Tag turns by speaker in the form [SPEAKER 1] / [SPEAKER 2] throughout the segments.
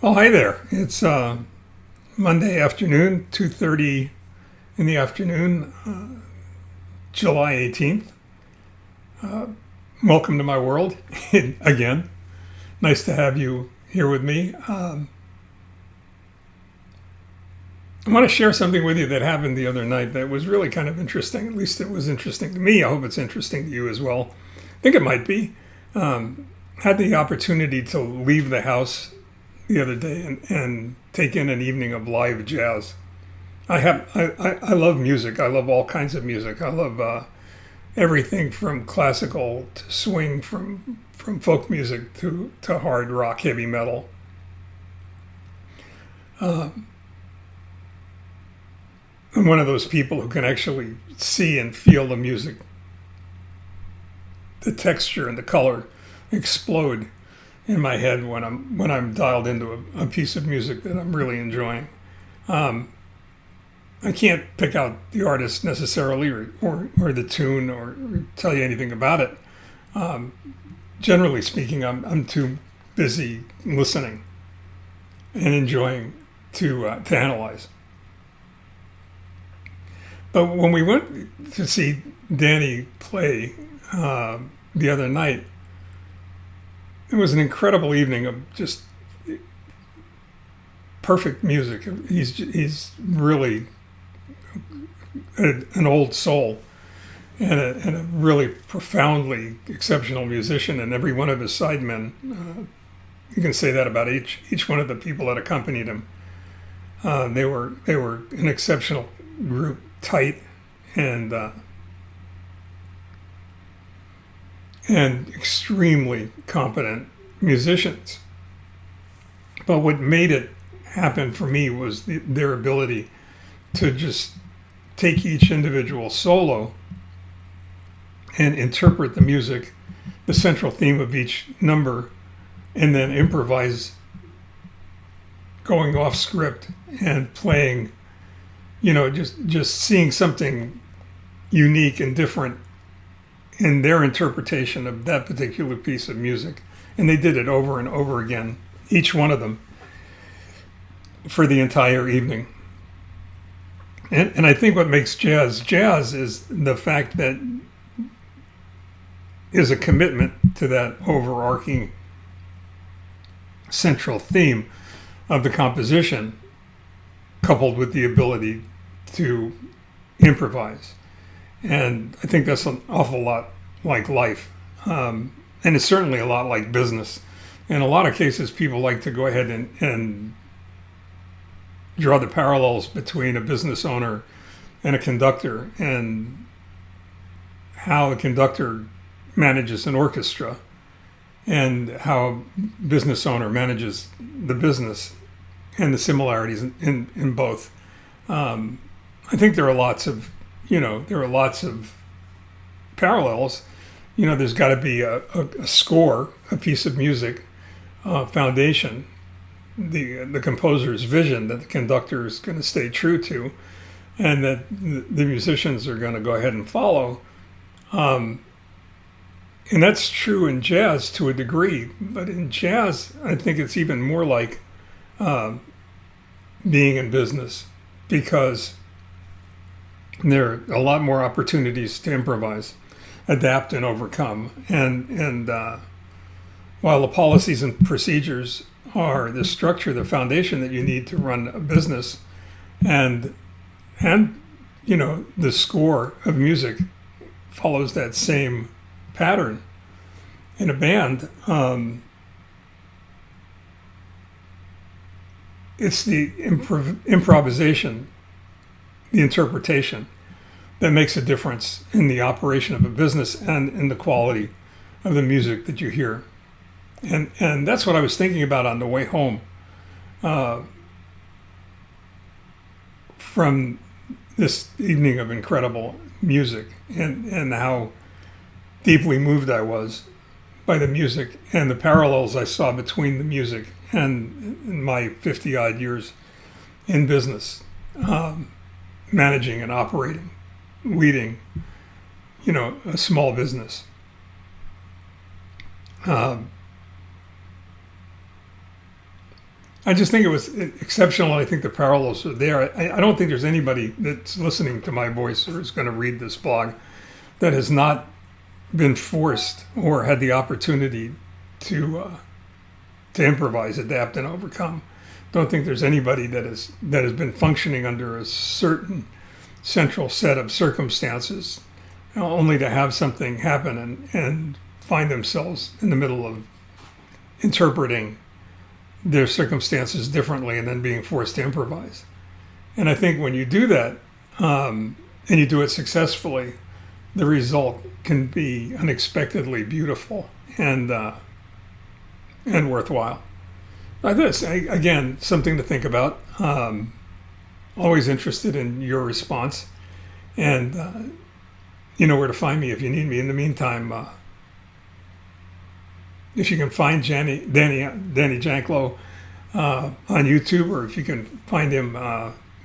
[SPEAKER 1] Well, hi there. It's Monday afternoon, 2:30 in the afternoon, July 18th. Welcome to my world again. Nice to have you here with me. I want to share something with you that happened the other night that was really kind of interesting. At least it was interesting to me. I hope it's interesting to you as well. I think it might be. Had the opportunity to leave the house the other day and take in an evening of live jazz. I love music. I love all kinds of music. I love everything from classical to swing, from folk music to hard rock, heavy metal. I'm one of those people who can actually see and feel the music, the texture and the color explode in my head when I'm dialed into a piece of music that I'm really enjoying. I can't pick out the artist necessarily or the tune or tell you anything about it. Generally speaking, I'm too busy listening and enjoying to analyze. But when we went to see Danny play the other night, it was an incredible evening of just perfect music. He's really an old soul and a really profoundly exceptional musician. And every one of his sidemen, you can say that about each one of the people that accompanied him. They were an exceptional group, tight and extremely competent musicians. But what made it happen for me was their ability to just take each individual solo and interpret the music, the central theme of each number, and then improvise going off script and playing, just seeing something unique and different in their interpretation of that particular piece of music. And they did it over and over again, each one of them, for the entire evening. And I think what makes jazz is the fact that is a commitment to that overarching central theme of the composition, coupled with the ability to improvise. And I think that's an awful lot like life. And it's certainly a lot like business. In a lot of cases, people like to go ahead and draw the parallels between a business owner and a conductor, and how a conductor manages an orchestra and how a business owner manages the business, and the similarities in both. I think there are lots of parallels. There's got to be a score, a piece of music, foundation, the composer's vision that the conductor is going to stay true to, and that the musicians are going to go ahead and follow. And that's true in jazz to a degree, but in jazz, I think it's even more like being in business, because there are a lot more opportunities to improvise, adapt, and overcome. And while the policies and procedures are the structure, the foundation that you need to run a business, and the score of music follows that same pattern. In a band, it's the improvisation, the interpretation, that makes a difference in the operation of a business and in the quality of the music that you hear. And that's what I was thinking about on the way home from this evening of incredible music, and how deeply moved I was by the music and the parallels I saw between the music and my 50-odd years in business, managing and operating, leading, a small business. I just think it was exceptional. I think the parallels are there. I don't think there's anybody that's listening to my voice or is going to read this blog that has not been forced or had the opportunity to improvise, adapt, and overcome. Don't think there's anybody that has been functioning under a certain central set of circumstances, only to have something happen and find themselves in the middle of interpreting their circumstances differently and then being forced to improvise. And I think when you do that, and you do it successfully, the result can be unexpectedly beautiful and worthwhile. Again, something to think about. Always interested in your response, and you know where to find me if you need me. In the meantime, if you can find Danny Janklow on YouTube, or if you can find him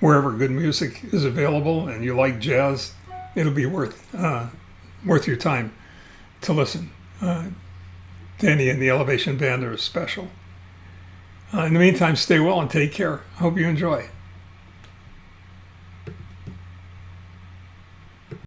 [SPEAKER 1] wherever good music is available, and you like jazz, it'll be worth your time to listen. Danny and the Elevation Band are special. In the meantime, stay well and take care. Hope you enjoy.